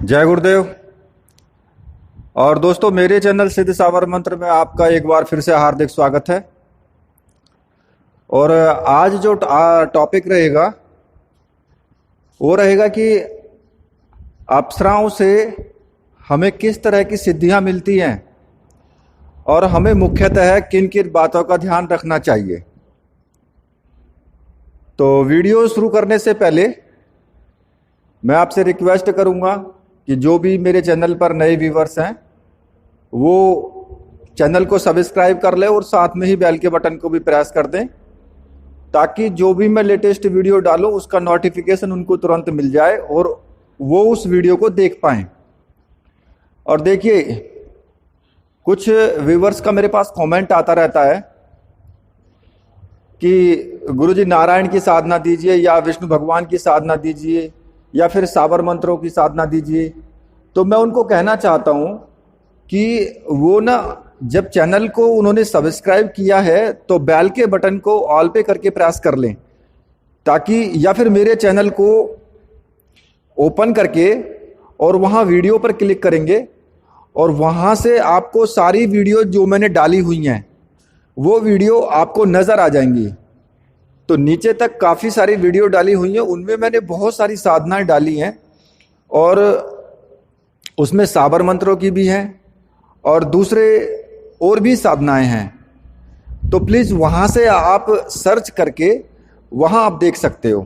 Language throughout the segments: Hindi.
जय गुरुदेव। और दोस्तों, मेरे चैनल सिद्ध सावर मंत्र में आपका एक बार फिर से हार्दिक स्वागत है। और आज जो टॉपिक रहेगा वो रहेगा कि अप्सराओं से हमें किस तरह की सिद्धियां मिलती हैं और हमें मुख्यतः किन किन बातों का ध्यान रखना चाहिए। तो वीडियो शुरू करने से पहले मैं आपसे रिक्वेस्ट करूंगा कि जो भी मेरे चैनल पर नए व्यूवर्स हैं वो चैनल को सब्सक्राइब कर लें और साथ में ही बेल के बटन को भी प्रेस कर दें, ताकि जो भी मैं लेटेस्ट वीडियो डालूं उसका नोटिफिकेशन उनको तुरंत मिल जाए और वो उस वीडियो को देख पाएं। और देखिए, कुछ व्यूवर्स का मेरे पास कमेंट आता रहता है कि गुरुजी नारायण की साधना दीजिए या विष्णु भगवान की साधना दीजिए या फिर साबर मंत्रों की साधना दीजिए। तो मैं उनको कहना चाहता हूं कि वो ना, जब चैनल को उन्होंने सब्सक्राइब किया है तो बेल के बटन को ऑल पे करके प्रेस कर लें, ताकि या फिर मेरे चैनल को ओपन करके और वहां वीडियो पर क्लिक करेंगे और वहां से आपको सारी वीडियो जो मैंने डाली हुई हैं वो वीडियो आपको नजर आ जाएंगी। तो नीचे तक काफ़ी सारी वीडियो डाली हुई हैं, उनमें मैंने बहुत सारी साधनाएं डाली हैं और उसमें साबर मंत्रों की भी हैं और दूसरे और भी साधनाएं हैं। तो प्लीज़ वहाँ से आप सर्च करके वहाँ आप देख सकते हो,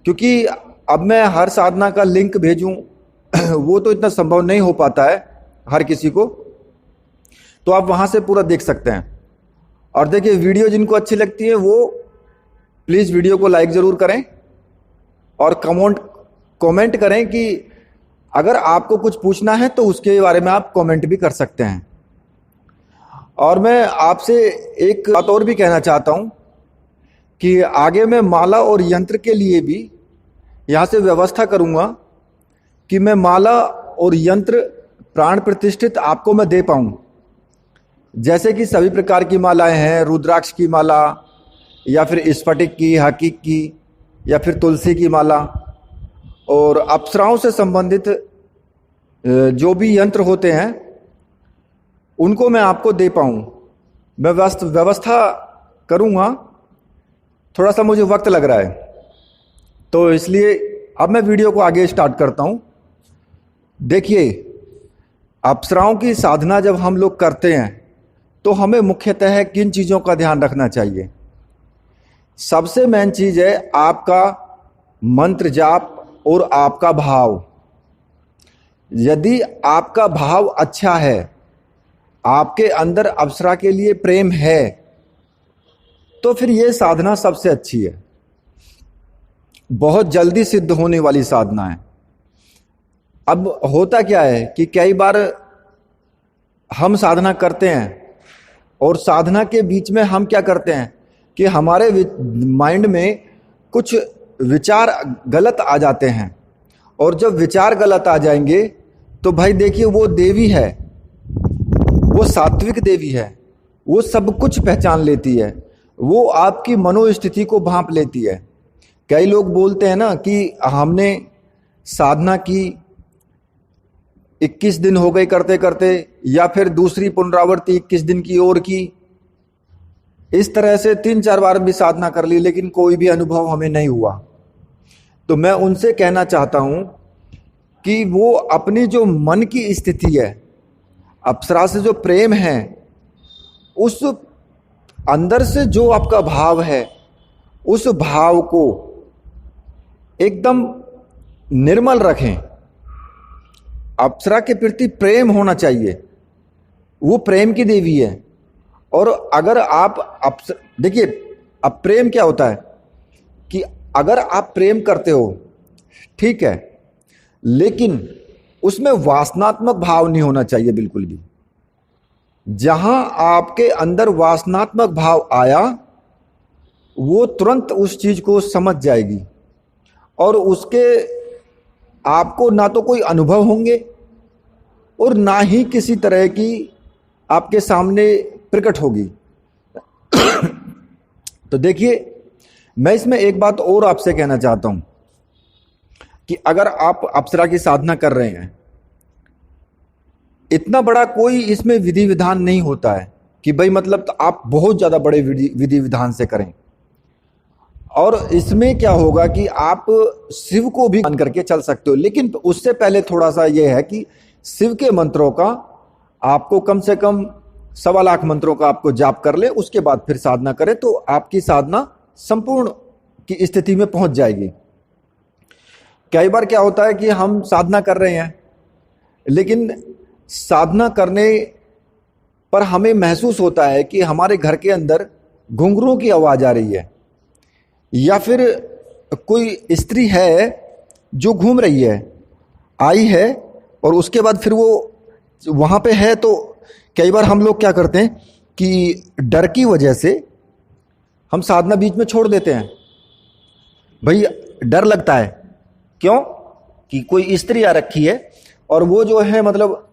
क्योंकि अब मैं हर साधना का लिंक भेजूं वो तो इतना संभव नहीं हो पाता है हर किसी को। तो आप वहाँ से पूरा देख सकते हैं। और देखिए, वीडियो जिनको अच्छी लगती है वो प्लीज़ वीडियो को लाइक ज़रूर करें और कमेंट करें कि अगर आपको कुछ पूछना है तो उसके बारे में आप कमेंट भी कर सकते हैं। और मैं आपसे एक बात और भी कहना चाहता हूं कि आगे मैं माला और यंत्र के लिए भी यहाँ से व्यवस्था करूँगा कि मैं माला और यंत्र प्राण प्रतिष्ठित आपको मैं दे पाऊँ। जैसे कि सभी प्रकार की मालाएं हैं, रुद्राक्ष की माला या फिर स्फटिक की, हकीक की या फिर तुलसी की माला, और अप्सराओं से संबंधित जो भी यंत्र होते हैं उनको मैं आपको दे पाऊँ। मैं व्यवस्था करूँगा, थोड़ा सा मुझे वक्त लग रहा है, तो इसलिए अब मैं वीडियो को आगे स्टार्ट करता हूँ। देखिए, अप्सराओं की साधना जब हम लोग करते हैं तो हमें मुख्यतः किन चीज़ों का ध्यान रखना चाहिए। सबसे मेन चीज है आपका मंत्र जाप और आपका भाव। यदि आपका भाव अच्छा है, आपके अंदर अप्सरा के लिए प्रेम है, तो फिर यह साधना सबसे अच्छी है, बहुत जल्दी सिद्ध होने वाली साधना है। अब होता क्या है कि कई बार हम साधना करते हैं और साधना के बीच में हम क्या करते हैं कि हमारे माइंड में कुछ विचार गलत आ जाते हैं, और जब विचार गलत आ जाएंगे तो भाई देखिए, वो देवी है, वो सात्विक देवी है, वो सब कुछ पहचान लेती है, वो आपकी मनोस्थिति को भांप लेती है। कई लोग बोलते हैं ना कि हमने साधना की 21 दिन हो गए करते करते, या फिर दूसरी पुनरावृत्ति 21 दिन की और की, इस तरह से 3-4 बार भी साधना कर ली लेकिन कोई भी अनुभव हमें नहीं हुआ। तो मैं उनसे कहना चाहता हूं कि वो अपनी जो मन की स्थिति है, अप्सरा से जो प्रेम है, उस अंदर से जो आपका भाव है, उस भाव को एकदम निर्मल रखें। अप्सरा के प्रति प्रेम होना चाहिए, वो प्रेम की देवी है। और अगर आप देखिए, अब प्रेम क्या होता है कि अगर आप प्रेम करते हो, ठीक है, लेकिन उसमें वासनात्मक भाव नहीं होना चाहिए बिल्कुल भी। जहां आपके अंदर वासनात्मक भाव आया, वो तुरंत उस चीज को समझ जाएगी और उसके आपको ना तो कोई अनुभव होंगे और ना ही किसी तरह की आपके सामने प्रकट होगी। तो देखिए, मैं इसमें एक बात और आपसे कहना चाहता हूं। कि अगर आप अप्सरा की साधना कर रहे हैं, इतना बड़ा कोई इसमें विधि विधान नहीं होता है कि भाई मतलब तो आप बहुत ज्यादा बड़े विधि विधान से करें। और इसमें क्या होगा कि आप शिव को भी मान करके चल सकते हो, लेकिन उससे पहले थोड़ा सा यह है कि शिव के मंत्रों का आपको कम से कम 1.25 लाख मंत्रों का आपको जाप कर ले, उसके बाद फिर साधना करें तो आपकी साधना संपूर्ण की स्थिति में पहुंच जाएगी। कई बार क्या होता है कि हम साधना कर रहे हैं, लेकिन साधना करने पर हमें महसूस होता है कि हमारे घर के अंदर घुंघरूओं की आवाज आ रही है, या फिर कोई स्त्री है जो घूम रही है, आई है और उसके बाद फिर वो वहां पे है। तो कई बार हम लोग क्या करते हैं कि डर की वजह से हम साधना बीच में छोड़ देते हैं। भाई डर लगता है, क्यों कि कोई स्त्री आ रखी है और वो जो है मतलब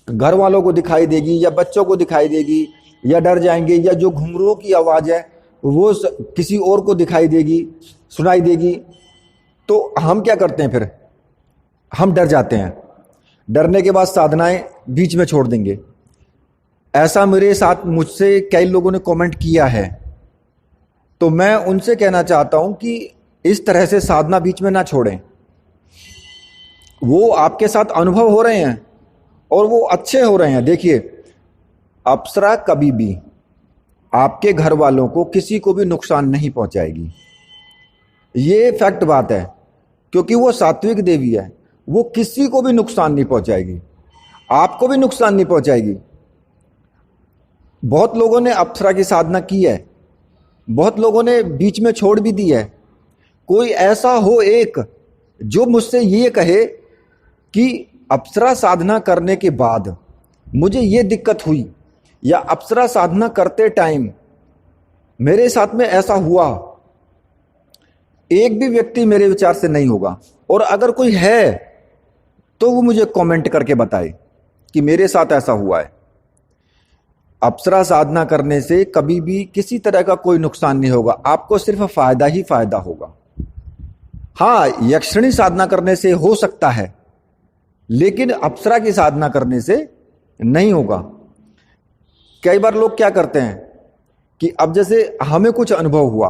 घर वालों को दिखाई देगी या बच्चों को दिखाई देगी या डर जाएंगे, या जो घुंघरूओं की आवाज है वो किसी और को दिखाई देगी, सुनाई देगी। तो हम क्या करते हैं, फिर हम डर जाते हैं। डरने के बाद साधनाएं बीच में छोड़ देंगे। ऐसा मेरे साथ मुझसे कई लोगों ने कमेंट किया है। तो मैं उनसे कहना चाहता हूं कि इस तरह से साधना बीच में ना छोड़ें। वो आपके साथ अनुभव हो रहे हैं और वो अच्छे हो रहे हैं। देखिए, अप्सरा कभी भी आपके घर वालों को किसी को भी नुकसान नहीं पहुंचाएगी, ये फैक्ट बात है, क्योंकि वो सात्विक देवी है। वो किसी को भी नुकसान नहीं पहुंचाएगी, आपको भी नुकसान नहीं पहुंचाएगी। बहुत लोगों ने अप्सरा की साधना की है, बहुत लोगों ने बीच में छोड़ भी दी है। कोई ऐसा हो एक जो मुझसे ये कहे कि अप्सरा साधना करने के बाद मुझे ये दिक्कत हुई, या अप्सरा साधना करते टाइम मेरे साथ में ऐसा हुआ, एक भी व्यक्ति मेरे विचार से नहीं होगा। और अगर कोई है तो वो मुझे कमेंट करके बताए कि मेरे साथ ऐसा हुआ है। अप्सरा साधना करने से कभी भी किसी तरह का कोई नुकसान नहीं होगा, आपको सिर्फ फायदा ही फायदा होगा। हाँ, यक्षिणी साधना करने से हो सकता है, लेकिन अप्सरा की साधना करने से नहीं होगा। कई बार लोग क्या करते हैं कि अब जैसे हमें कुछ अनुभव हुआ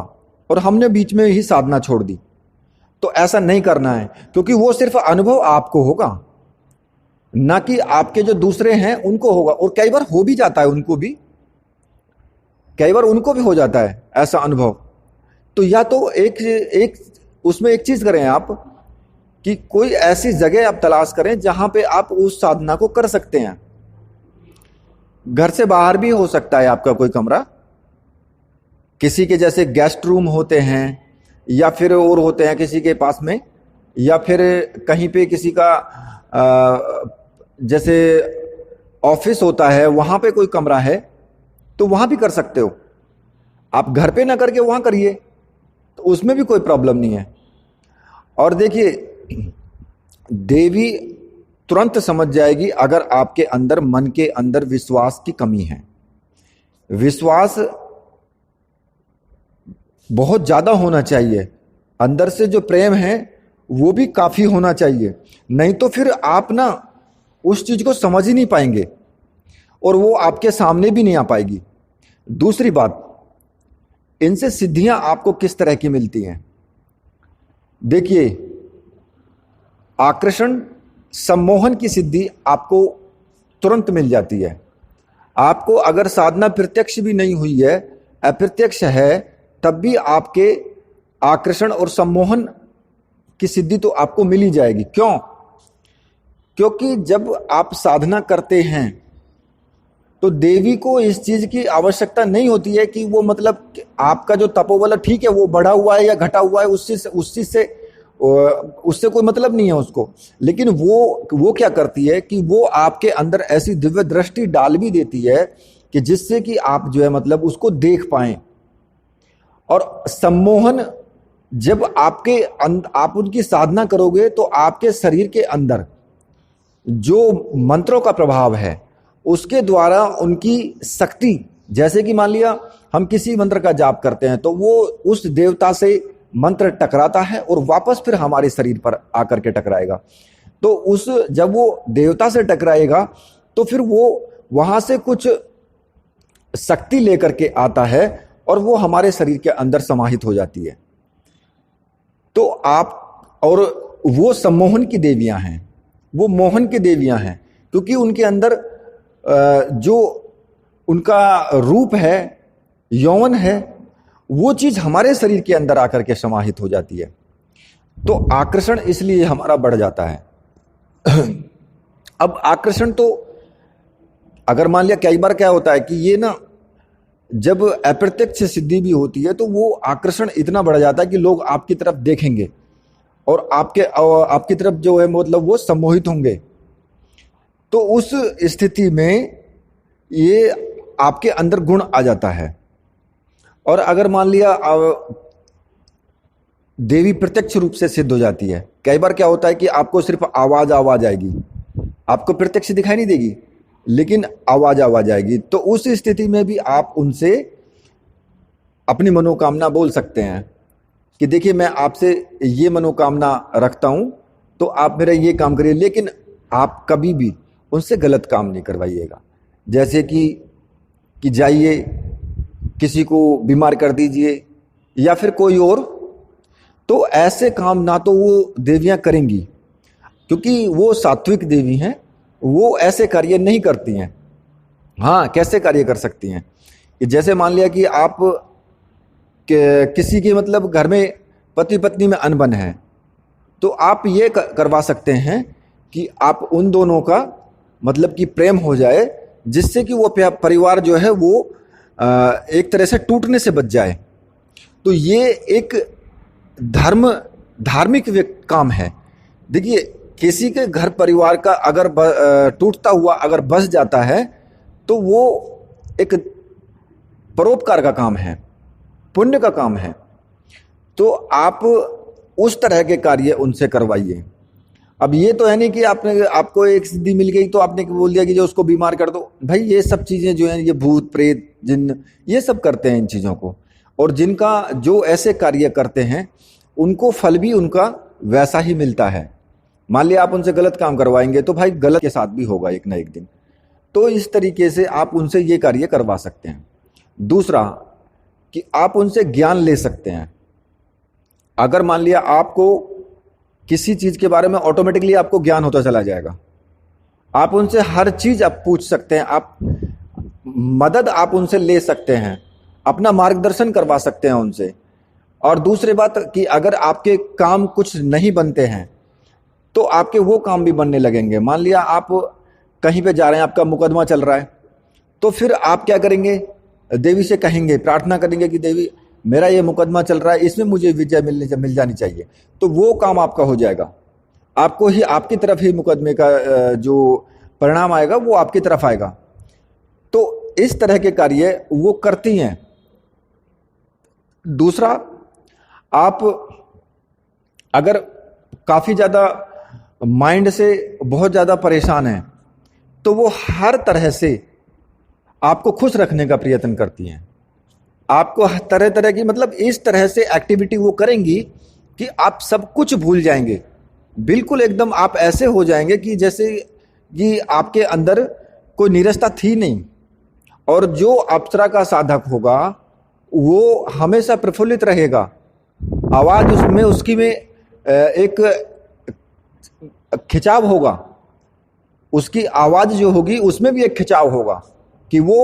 और हमने बीच में ही साधना छोड़ दी, तो ऐसा नहीं करना है, क्योंकि वो सिर्फ अनुभव आपको होगा, ना कि आपके जो दूसरे हैं उनको होगा। और कई बार हो भी जाता है उनको भी, कई बार उनको भी हो जाता है ऐसा अनुभव। तो या तो एक उसमें एक चीज करें आप कि कोई ऐसी जगह आप तलाश करें जहां पे आप उस साधना को कर सकते हैं। घर से बाहर भी हो सकता है आपका कोई कमरा, किसी के जैसे गेस्ट रूम होते हैं, या फिर और होते हैं किसी के पास में, या फिर कहीं पे किसी का जैसे ऑफिस होता है, वहां पे कोई कमरा है तो वहां भी कर सकते हो। आप घर पे ना करके वहां करिए, तो उसमें भी कोई प्रॉब्लम नहीं है। और देखिए, देवी तुरंत समझ जाएगी अगर आपके अंदर, मन के अंदर विश्वास की कमी है। विश्वास बहुत ज्यादा होना चाहिए, अंदर से जो प्रेम है वो भी काफी होना चाहिए, नहीं तो फिर आप ना उस चीज को समझ ही नहीं पाएंगे और वो आपके सामने भी नहीं आ पाएगी। दूसरी बात, इनसे सिद्धियां आपको किस तरह की मिलती हैं। देखिए, आकर्षण सम्मोहन की सिद्धि आपको तुरंत मिल जाती है। आपको अगर साधना प्रत्यक्ष भी नहीं हुई है, अप्रत्यक्ष है, तब भी आपके आकर्षण और सम्मोहन की सिद्धि तो आपको मिल ही जाएगी। क्यों? क्योंकि जब आप साधना करते हैं तो देवी को इस चीज की आवश्यकता नहीं होती है कि वो मतलब आपका जो तपोबल ठीक है वो बढ़ा हुआ है या घटा हुआ है, उससे कोई मतलब नहीं है उसको। लेकिन वो क्या करती है कि वो आपके अंदर ऐसी दिव्य दृष्टि डाल भी देती है कि जिससे कि आप जो है मतलब उसको देख पाएं। और सम्मोहन जब आप उनकी साधना करोगे तो आपके शरीर के अंदर जो मंत्रों का प्रभाव है उसके द्वारा उनकी शक्ति, जैसे कि मान लिया हम किसी मंत्र का जाप करते हैं तो वो उस देवता से मंत्र टकराता है और वापस फिर हमारे शरीर पर आकर के टकराएगा। तो उस जब वो देवता से टकराएगा तो फिर वो वहां से कुछ शक्ति लेकर के आता है और वो हमारे शरीर के अंदर समाहित हो जाती है। तो आप, और वो सम्मोहन की देवियां हैं, वो मोहन की देवियां हैं, क्योंकि उनके अंदर जो उनका रूप है, यौवन है, वो चीज हमारे शरीर के अंदर आकर के समाहित हो जाती है। तो आकर्षण इसलिए हमारा बढ़ जाता है। अब आकर्षण तो अगर मान लिया, कई बार क्या होता है कि ये ना, जब अप्रत्यक्ष सिद्धि भी होती है तो वो आकर्षण इतना बढ़ जाता है कि लोग आपकी तरफ देखेंगे और आपकी तरफ जो है मतलब वो सम्मोहित होंगे। तो उस स्थिति में ये आपके अंदर गुण आ जाता है। और अगर मान लिया देवी प्रत्यक्ष रूप से सिद्ध हो जाती है, कई बार क्या होता है कि आपको सिर्फ आवाज आएगी, आपको प्रत्यक्ष दिखाई नहीं देगी, लेकिन आवाज आएगी। तो उस स्थिति में भी आप उनसे अपनी मनोकामना बोल सकते हैं कि देखिए मैं आपसे ये मनोकामना रखता हूं, तो आप मेरा ये काम करिए। लेकिन आप कभी भी उनसे गलत काम नहीं करवाइएगा। जैसे कि जाइए किसी को बीमार कर दीजिए या फिर कोई और, तो ऐसे काम ना तो वो देवियां करेंगी, क्योंकि वो सात्विक देवी हैं, वो ऐसे कार्य नहीं करती हैं। हाँ, कैसे कार्य कर सकती हैं? जैसे मान लिया कि आप किसी के मतलब घर में पति पत्नी में अनबन है, तो आप ये करवा सकते हैं कि आप उन दोनों का मतलब कि प्रेम हो जाए, जिससे कि वो परिवार जो है वो एक तरह से टूटने से बच जाए। तो ये एक धार्मिक काम है। देखिए, किसी के घर परिवार का अगर टूटता हुआ अगर बस जाता है तो वो एक परोपकार का काम है, पुण्य का काम है। तो आप उस तरह के कार्य उनसे करवाइए। अब ये तो है नहीं कि आपको एक सिद्धि मिल गई तो आपने बोल दिया कि जो उसको बीमार कर दो। भाई ये सब चीजें जो हैं, ये भूत प्रेत जिन्न ये सब करते हैं इन चीजों को, और जिनका जो ऐसे कार्य करते हैं उनको फल भी उनका वैसा ही मिलता है। मान लिया आप उनसे गलत काम करवाएंगे तो भाई गलत के साथ भी होगा एक ना एक दिन। तो इस तरीके से आप उनसे ये कार्य करवा सकते हैं। दूसरा कि आप उनसे ज्ञान ले सकते हैं। अगर मान लिया आपको किसी चीज के बारे में ऑटोमेटिकली आपको ज्ञान होता चला जाएगा, आप उनसे हर चीज आप पूछ सकते हैं, आप मदद आप उनसे ले सकते हैं, अपना मार्गदर्शन करवा सकते हैं उनसे। और दूसरी बात कि अगर आपके काम कुछ नहीं बनते हैं तो आपके वो काम भी बनने लगेंगे। मान लिया आप कहीं पे जा रहे हैं, आपका मुकदमा चल रहा है, तो फिर आप क्या करेंगे? देवी से कहेंगे, प्रार्थना करेंगे कि देवी मेरा ये मुकदमा चल रहा है, इसमें मुझे विजय मिल जानी चाहिए। तो वो काम आपका हो जाएगा, आपको ही आपकी तरफ ही मुकदमे का जो परिणाम आएगा वो आपकी तरफ आएगा। तो इस तरह के कार्य वो करती हैं। दूसरा, आप अगर काफी ज्यादा माइंड से बहुत ज्यादा परेशान हैं तो वो हर तरह से आपको खुश रखने का प्रयत्न करती हैं। आपको तरह तरह की मतलब इस तरह से एक्टिविटी वो करेंगी कि आप सब कुछ भूल जाएंगे। बिल्कुल एकदम आप ऐसे हो जाएंगे कि जैसे कि आपके अंदर कोई नीरसता थी नहीं। और जो अप्सरा का साधक होगा वो हमेशा प्रफुल्लित रहेगा। आवाज उसमें उसकी में एक खिंचाव होगा, उसकी आवाज जो होगी उसमें भी एक खिंचाव होगा कि वो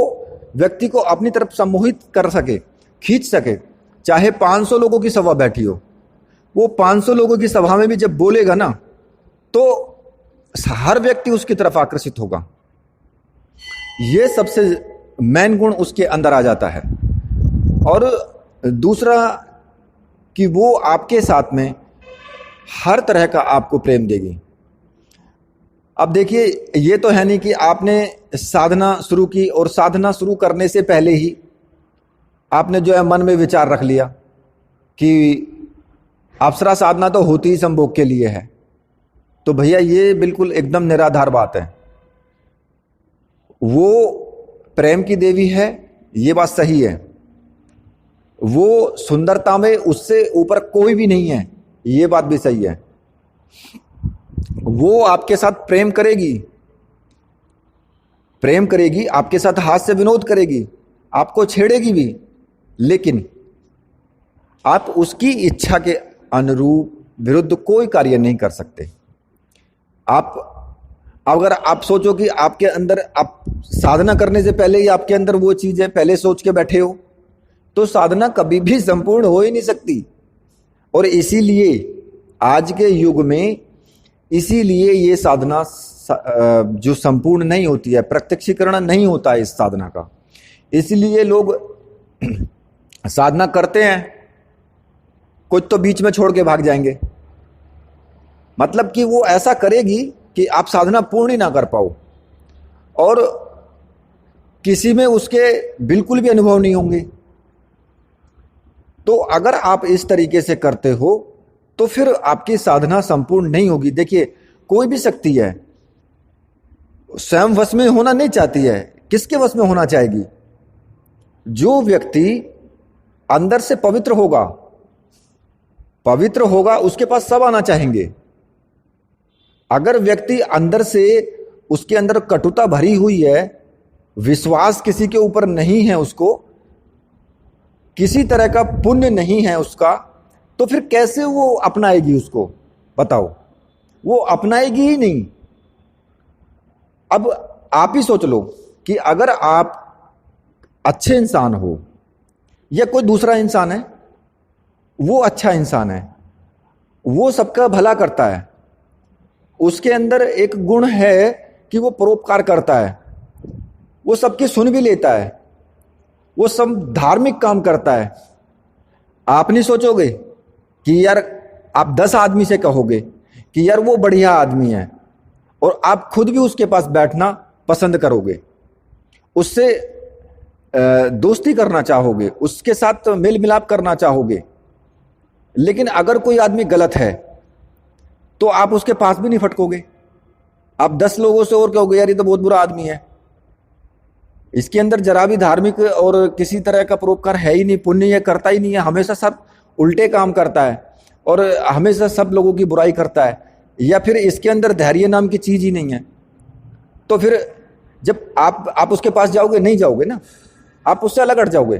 व्यक्ति को अपनी तरफ सम्मोहित कर सके, खींच सके। चाहे 500 लोगों की सभा बैठी हो, वो 500 लोगों की सभा में भी जब बोलेगा ना तो हर व्यक्ति उसकी तरफ आकर्षित होगा। ये सबसे मेन गुण उसके अंदर आ जाता है। और दूसरा कि वो आपके साथ में हर तरह का आपको प्रेम देगी। अब देखिए, ये तो है नहीं कि आपने साधना शुरू की और साधना शुरू करने से पहले ही आपने जो है मन में विचार रख लिया कि अप्सरा साधना तो होती ही संभोग के लिए है। तो भैया ये बिल्कुल एकदम निराधार बात है। वो प्रेम की देवी है, ये बात सही है, वो सुंदरता में उससे ऊपर कोई भी नहीं है, ये बात भी सही है। वो आपके साथ प्रेम करेगी, आपके साथ हास्य विनोद करेगी, आपको छेड़ेगी भी, लेकिन आप उसकी इच्छा के अनुरूप विरुद्ध कोई कार्य नहीं कर सकते। अगर आप सोचो कि आपके अंदर, आप साधना करने से पहले ही आपके अंदर वो चीज है, पहले सोच के बैठे हो, तो साधना कभी भी संपूर्ण हो ही नहीं सकती। और इसीलिए आज के युग में, इसीलिए ये साधना जो संपूर्ण नहीं होती है, प्रत्यक्षीकरण नहीं होता है इस साधना का। इसलिए लोग साधना करते हैं, कुछ तो बीच में छोड़ के भाग जाएंगे, मतलब कि वो ऐसा करेगी कि आप साधना पूर्ण ही ना कर पाओ, और किसी में उसके बिल्कुल भी अनुभव नहीं होंगे। तो अगर आप इस तरीके से करते हो तो फिर आपकी साधना संपूर्ण नहीं होगी। देखिए, कोई भी शक्ति है स्वयं वश में होना नहीं चाहती है, किसके वश में होना चाहेगी? जो व्यक्ति अंदर से पवित्र होगा उसके पास सब आना चाहेंगे। अगर व्यक्ति अंदर से, उसके अंदर कटुता भरी हुई है, विश्वास किसी के ऊपर नहीं है, उसको किसी तरह का पुण्य नहीं है उसका, तो फिर कैसे वो अपनाएगी उसको? बताओ, वो अपनाएगी ही नहीं। अब आप ही सोच लो कि अगर आप अच्छे इंसान हो या कोई दूसरा इंसान है, वो अच्छा इंसान है, वो सबका भला करता है, उसके अंदर एक गुण है कि वो परोपकार करता है, वो सबकी सुन भी लेता है, वो सब धार्मिक काम करता है। आप नहीं सोचोगे कि यार, आप 10 आदमी से कहोगे कि यार वो बढ़िया आदमी है, और आप खुद भी उसके पास बैठना पसंद करोगे, उससे दोस्ती करना चाहोगे, उसके साथ मेल मिलाप करना चाहोगे। लेकिन अगर कोई आदमी गलत है तो आप उसके पास भी नहीं फटकोगे, आप 10 लोगों से और कहोगे यार ये तो बहुत बुरा आदमी है, इसके अंदर जरा भी धार्मिक और किसी तरह का परोपकार है ही नहीं, पुण्य ये करता ही नहीं है, हमेशा सब उल्टे काम करता है और हमेशा सब लोगों की बुराई करता है, या फिर इसके अंदर धैर्य नाम की चीज ही नहीं है। तो फिर जब आप उसके पास जाओगे, नहीं जाओगे ना, आप उससे अलग हट जाओगे।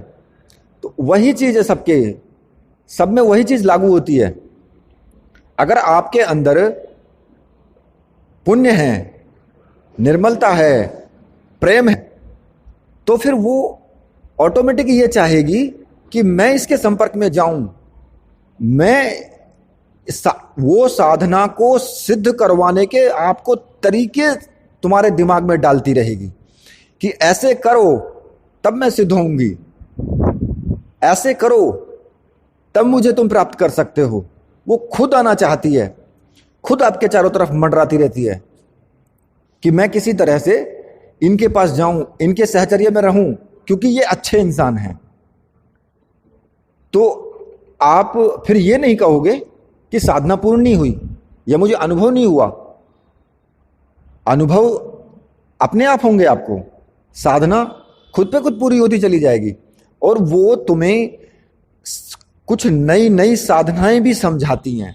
तो वही चीज है, सब में वही चीज लागू होती है। अगर आपके अंदर पुण्य है, निर्मलता है, प्रेम है, तो फिर वो ऑटोमेटिक ये चाहेगी कि मैं इसके संपर्क में जाऊं, वो साधना को सिद्ध करवाने के आपको तरीके तुम्हारे दिमाग में डालती रहेगी कि ऐसे करो तब मैं सिद्ध होंगी, ऐसे करो तब मुझे तुम प्राप्त कर सकते हो। वो खुद आना चाहती है, खुद आपके चारों तरफ मंडराती रहती है कि मैं किसी तरह से इनके पास जाऊं, इनके सहचर्य में रहूं, क्योंकि ये अच्छे इंसान हैं। तो आप फिर ये नहीं कहोगे कि साधना पूर्ण नहीं हुई या मुझे अनुभव नहीं हुआ। अनुभव अपने आप होंगे, आपको साधना खुद पे खुद पूरी होती चली जाएगी, और वो तुम्हें कुछ नई नई साधनाएं भी समझाती हैं,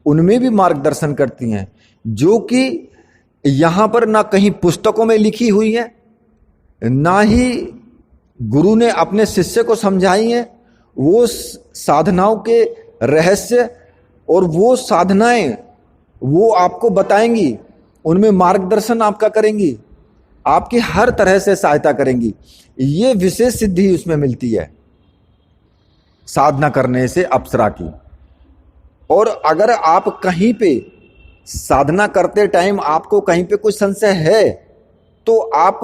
उनमें भी मार्गदर्शन करती हैं, जो कि यहां पर ना कहीं पुस्तकों में लिखी हुई है, ना ही गुरु ने अपने शिष्य को समझाई है। वो साधनाओं के रहस्य और वो साधनाएं वो आपको बताएंगी, उनमें मार्गदर्शन आपका करेंगी, आपकी हर तरह से सहायता करेंगी। ये विशेष सिद्धि उसमें मिलती है साधना करने से अप्सरा की। और अगर आप कहीं पे साधना करते टाइम आपको कहीं पे कुछ संशय है, तो आप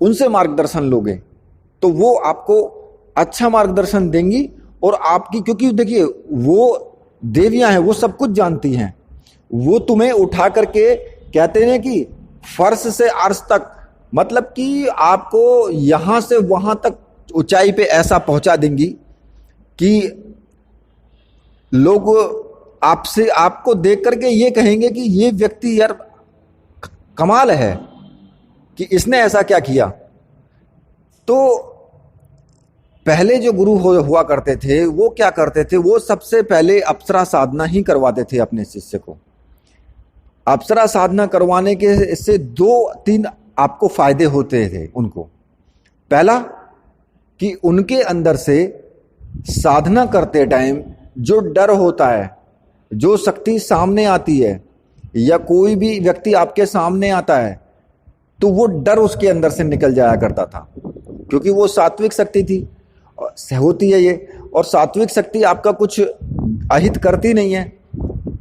उनसे मार्गदर्शन लोगे तो वो आपको अच्छा मार्गदर्शन देंगी। और आपकी, क्योंकि देखिए वो देवियां हैं, वो सब कुछ जानती हैं, वो तुम्हें उठा करके कहते हैं कि फर्श से अर्श तक, मतलब कि आपको यहां से वहां तक ऊंचाई पे ऐसा पहुंचा देंगी कि लोग आपको देख करके ये कहेंगे कि ये व्यक्ति यार कमाल है, कि इसने ऐसा क्या किया। तो पहले जो गुरु हुआ करते थे वो क्या करते थे, वो सबसे पहले अप्सरा साधना ही करवाते थे अपने शिष्य को। अप्सरा साधना करवाने के इससे 2-3 आपको फायदे होते थे उनको। पहला कि उनके अंदर से साधना करते टाइम जो डर होता है, जो शक्ति सामने आती है या कोई भी व्यक्ति आपके सामने आता है तो वो डर उसके अंदर से निकल जाया करता था, क्योंकि वो सात्विक शक्ति थी होती है ये। और सात्विक शक्ति आपका कुछ अहित करती नहीं है,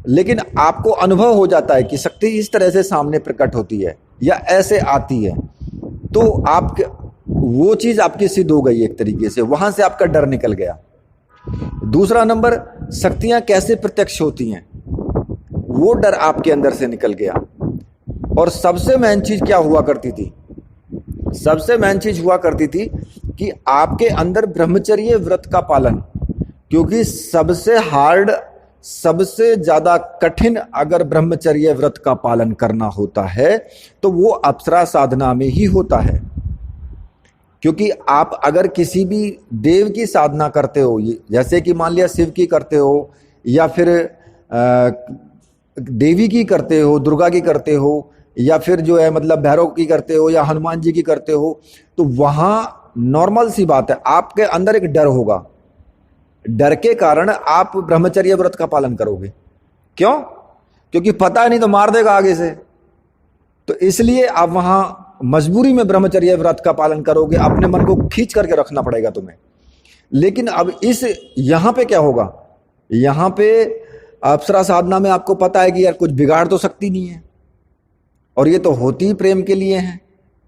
लेकिन आपको अनुभव हो जाता है कि शक्ति इस तरह से सामने प्रकट होती है या ऐसे आती है, तो आप वो चीज आपकी सिद्ध हो गई एक तरीके से, वहां से आपका डर निकल गया। दूसरा नंबर, शक्तियां कैसे प्रत्यक्ष होती हैं वो डर आपके अंदर से निकल गया। और सबसे मेन चीज क्या हुआ करती थी, सबसे मेन चीज हुआ करती थी कि आपके अंदर ब्रह्मचर्य व्रत का पालन, क्योंकि सबसे हार्ड, सबसे ज्यादा कठिन अगर ब्रह्मचर्य व्रत का पालन करना होता है तो वो अप्सरा साधना में ही होता है। क्योंकि आप अगर किसी भी देव की साधना करते हो, जैसे कि मान लिया शिव की करते हो या फिर देवी की करते हो, दुर्गा की करते हो, या फिर जो है मतलब भैरव की करते हो या हनुमान जी की करते हो, तो वहां नॉर्मल सी बात है आपके अंदर एक डर होगा। डर के कारण आप ब्रह्मचर्य व्रत का पालन करोगे। क्यों? क्योंकि पता नहीं तो मार देगा आगे से, तो इसलिए आप वहां मजबूरी में ब्रह्मचर्य व्रत का पालन करोगे, अपने मन को खींच करके रखना पड़ेगा तुम्हें। लेकिन अब इस यहां पे क्या होगा, यहां पे अप्सरा साधना में आपको पता है कि यार कुछ बिगाड़ तो सकती नहीं है, और ये तो होती ही प्रेम के लिए है,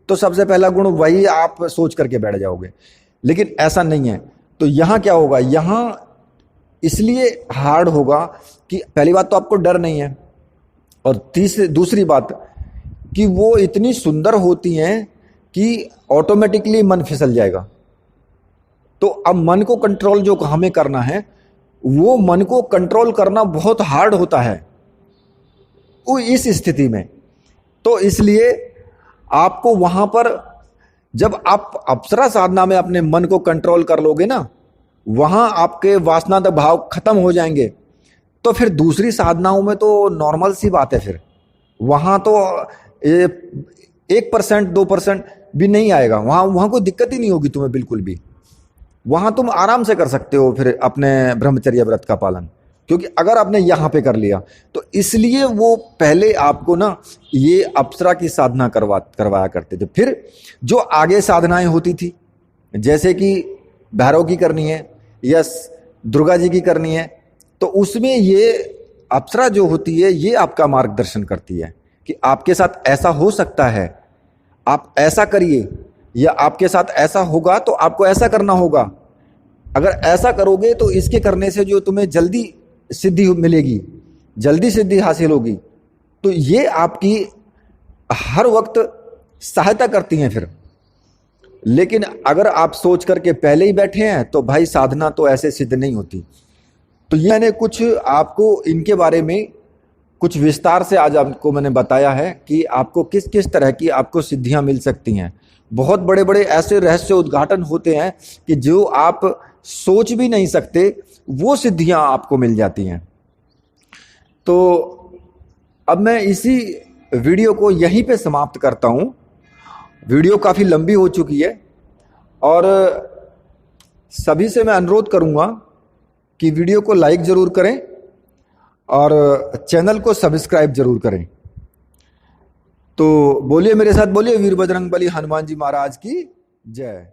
तो सबसे पहला गुण वही आप सोच करके बैठ जाओगे। लेकिन ऐसा नहीं है, तो यहां क्या होगा, यहां इसलिए हार्ड होगा कि पहली बात तो आपको डर नहीं है, और दूसरी बात कि वो इतनी सुंदर होती हैं कि ऑटोमेटिकली मन फिसल जाएगा। तो अब मन को कंट्रोल जो हमें करना है, वो मन को कंट्रोल करना बहुत हार्ड होता है वो इस स्थिति में। तो इसलिए आपको वहां पर जब आप अप्सरा साधना में अपने मन को कंट्रोल कर लोगे ना, वहां आपके वासना भाव खत्म हो जाएंगे, तो फिर दूसरी साधनाओं में तो नॉर्मल सी बात है, फिर वहां तो 1% 2% भी नहीं आएगा, वहां कोई दिक्कत ही नहीं होगी तुम्हें बिल्कुल भी। वहां तुम आराम से कर सकते हो फिर अपने ब्रह्मचर्य व्रत का पालन, क्योंकि अगर आपने यहां पे कर लिया तो इसलिए वो पहले आपको ना ये अप्सरा की साधना करवाया करते थे। फिर जो आगे साधनाएं होती थी, जैसे कि भैरव की करनी है या दुर्गा जी की करनी है, तो उसमें ये अप्सरा जो होती है ये आपका मार्गदर्शन करती है कि आपके साथ ऐसा हो सकता है, आप ऐसा करिए, या आपके साथ ऐसा होगा तो आपको ऐसा करना होगा। अगर ऐसा करोगे तो इसके करने से जो तुम्हें जल्दी सिद्धि मिलेगी, जल्दी सिद्धि हासिल होगी। तो ये आपकी हर वक्त सहायता करती हैं फिर। लेकिन अगर आप सोच करके पहले ही बैठे हैं तो भाई साधना तो ऐसे सिद्ध नहीं होती। तो ये मैंने कुछ आपको इनके बारे में कुछ विस्तार से आज आपको मैंने बताया है कि आपको किस किस तरह की आपको सिद्धियां मिल सकती हैं। बहुत बड़े बड़े ऐसे रहस्य उद्घाटन होते हैं कि जो आप सोच भी नहीं सकते, वो सिद्धियां आपको मिल जाती हैं। तो अब मैं इसी वीडियो को यहीं पे समाप्त करता हूं। वीडियो काफ़ी लंबी हो चुकी है, और सभी से मैं अनुरोध करूंगा कि वीडियो को लाइक ज़रूर करें और चैनल को सब्सक्राइब ज़रूर करें। तो बोलिए मेरे साथ, बोलिए वीर बजरंग बली हनुमान जी महाराज की जय।